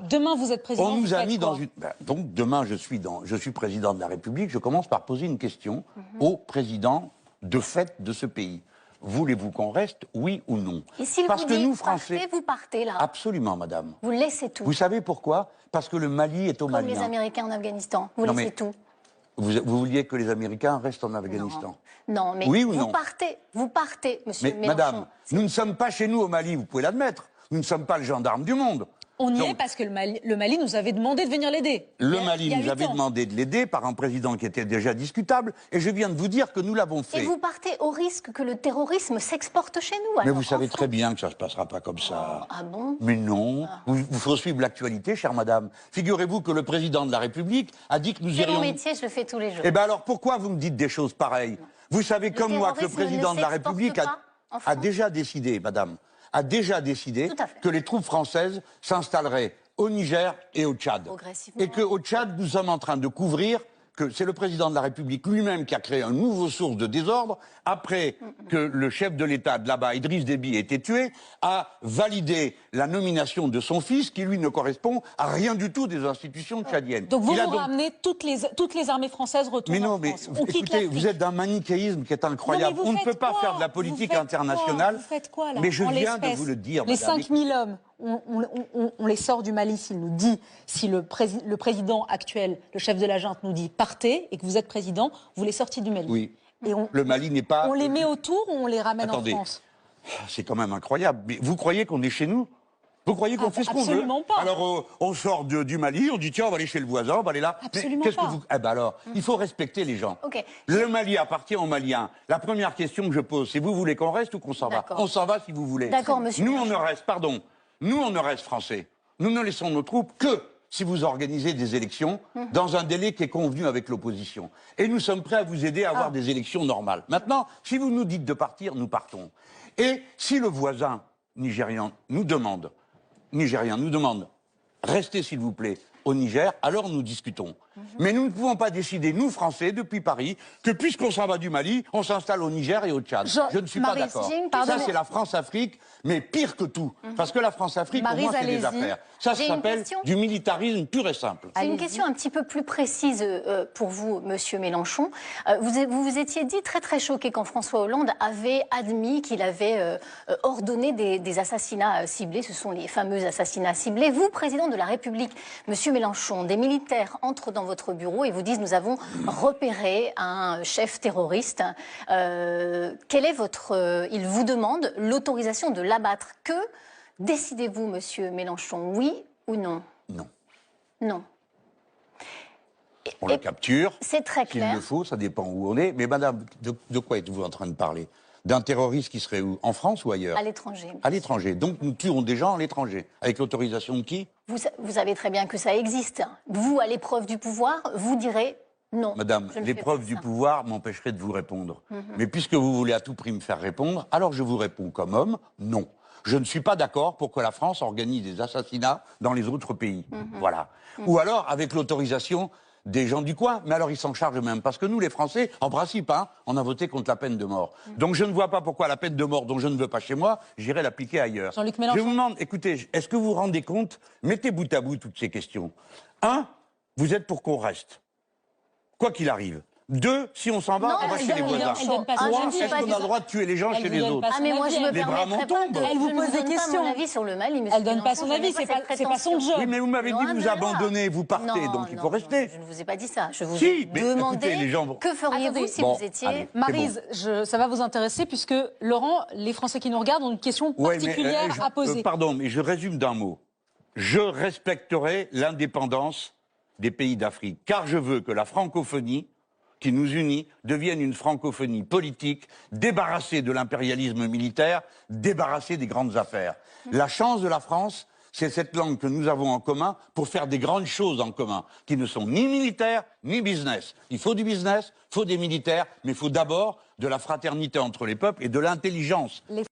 demain, vous êtes président. On nous a mis dans une... donc, demain, je suis président de la République. Je commence par poser une question au président de fait de ce pays. Voulez-vous qu'on reste, oui ou non? Et s'il Parce vous que dit, nous, Français... vous partez, là. Absolument, madame. Vous laissez tout. Vous savez pourquoi? Parce que le Mali est au Mali. Comme les Américains en Afghanistan. Vous laissez tout. Vous vouliez que les Américains restent en Afghanistan? Non, mais oui ou vous non? partez, monsieur Mélenchon. Madame, nous ne sommes pas chez nous au Mali, vous pouvez l'admettre. Nous ne sommes pas le gendarme du monde. On y est parce que le Mali nous avait demandé de venir l'aider. Le Mali nous avait demandé de l'aider par un président qui était déjà discutable, et je viens de vous dire que nous l'avons fait. Et vous partez au risque que le terrorisme s'exporte chez nous. Mais vous savez très bien que ça ne se passera pas comme ça. Ah bon? Mais non. Vous faut suivre l'actualité, chère madame. Figurez-vous que le président de la République a dit que nous irions... C'est mon métier, je le fais tous les jours. Eh bien alors pourquoi vous me dites des choses pareilles? Vous savez comme moi que le président de la République a déjà décidé, madame, a déjà décidé que les troupes françaises s'installeraient au Niger et au Tchad. Et qu'au Tchad, nous sommes en train de couvrir, que c'est le président de la République lui-même qui a créé une nouvelle source de désordre, après que le chef de l'État de là-bas, Idriss Déby, ait été tué, a validé la nomination de son fils, qui lui ne correspond à rien du tout des institutions tchadiennes. Donc vous ramenez toutes les armées françaises retournent en France. Mais non, mais écoutez, vous êtes d'un manichéisme qui est incroyable. Non, on ne peut pas faire de la politique internationale. Vous faites quoi, là? Mais je viens de vous le dire, les madame. 5000 hommes, on les sort du Mali s'il nous dit, si le président actuel, le chef de la junte nous dit partez et que vous êtes président, vous les sortez du Mali. Oui. Et le Mali n'est pas... On les met autour ou on les ramène en France? C'est quand même incroyable. Mais vous croyez qu'on est chez nous? Vous croyez qu'on fait ce qu'on veut? Absolument pas. Alors on sort du Mali, on dit tiens on va aller chez le voisin, on va aller là. Absolument pas. Que vous... Eh ben alors, il faut respecter les gens. Le Mali appartient aux Maliens. La première question que je pose, c'est vous voulez qu'on reste ou qu'on s'en va? On s'en va si vous voulez. D'accord, monsieur. Nous on ne reste, pardon, nous on ne reste français. Nous ne laissons nos troupes que si vous organisez des élections dans un délai qui est convenu avec l'opposition. Et nous sommes prêts à vous aider à avoir des élections normales. Maintenant, si vous nous dites de partir, nous partons. Et si le voisin nigérian nous demande, restez s'il vous plaît au Niger, alors nous discutons. Mais nous ne pouvons pas décider, nous Français, depuis Paris, que puisqu'on s'en va du Mali, on s'installe au Niger et au Tchad. Je ne suis pas d'accord. Ça, c'est la France-Afrique, mais pire que tout. Parce que la France-Afrique, pour moi, c'est des affaires. Ça s'appelle du militarisme pur et simple. J'ai une question un petit peu plus précise pour vous, monsieur Mélenchon. Vous vous étiez dit très très choqué quand François Hollande avait admis qu'il avait ordonné des assassinats ciblés. Ce sont les fameux assassinats ciblés. Vous, président de la République, monsieur Mélenchon, des militaires entrent dans votre bureau et vous disent nous avons repéré un chef terroriste. Quel est votre... il vous demande l'autorisation de l'abattre. Que décidez-vous, monsieur Mélenchon, oui ou non? Non. Non. On le capture. C'est très clair. S'il le faut, ça dépend où on est. Mais madame, de quoi êtes-vous en train de parler? D'un terroriste qui serait où? En France ou ailleurs? À l'étranger. À l'étranger. Donc nous tuons des gens à l'étranger. Avec l'autorisation de qui? Vous savez très bien que ça existe. Vous, à l'épreuve du pouvoir, vous direz non. Madame, l'épreuve du pouvoir m'empêcherait de vous répondre. Mais puisque vous voulez à tout prix me faire répondre, alors je vous réponds comme homme, non. Je ne suis pas d'accord pour que la France organise des assassinats dans les autres pays. Voilà. Ou alors avec l'autorisation des gens du coin, mais alors ils s'en chargent même. Parce que nous, les Français, en principe, on a voté contre la peine de mort. Donc je ne vois pas pourquoi la peine de mort dont je ne veux pas chez moi, j'irai l'appliquer ailleurs. Jean-Luc Mélenchon. Je vous demande, écoutez, est-ce que vous vous rendez compte, mettez bout à bout toutes ces questions. 1, vous êtes pour qu'on reste, quoi qu'il arrive. 2, si on s'en va, on va chez les voisins. 3, est-ce qu'on a le droit de tuer les gens chez les autres? Ah mais moi je me permettrai pas de... Elle vous pose des questions. Mon avis sur le Mali, monsieur. Elle donne pas son avis, c'est pas son job. Oui, mais vous m'avez dit vous abandonnez, vous partez, donc il faut rester. Je ne vous ai pas dit ça. Je vous ai demandé que feriez-vous si vous étiez... Maryse, ça va vous intéresser puisque Laurent, les Français qui nous regardent ont une question particulière à poser. Pardon, mais je résume d'un mot. Je respecterai l'indépendance des pays d'Afrique, car je veux que la francophonie qui nous unit devienne une francophonie politique, débarrassée de l'impérialisme militaire, débarrassée des grandes affaires. La chance de la France, c'est cette langue que nous avons en commun pour faire des grandes choses en commun, qui ne sont ni militaires, ni business. Il faut du business, il faut des militaires, mais il faut d'abord de la fraternité entre les peuples et de l'intelligence.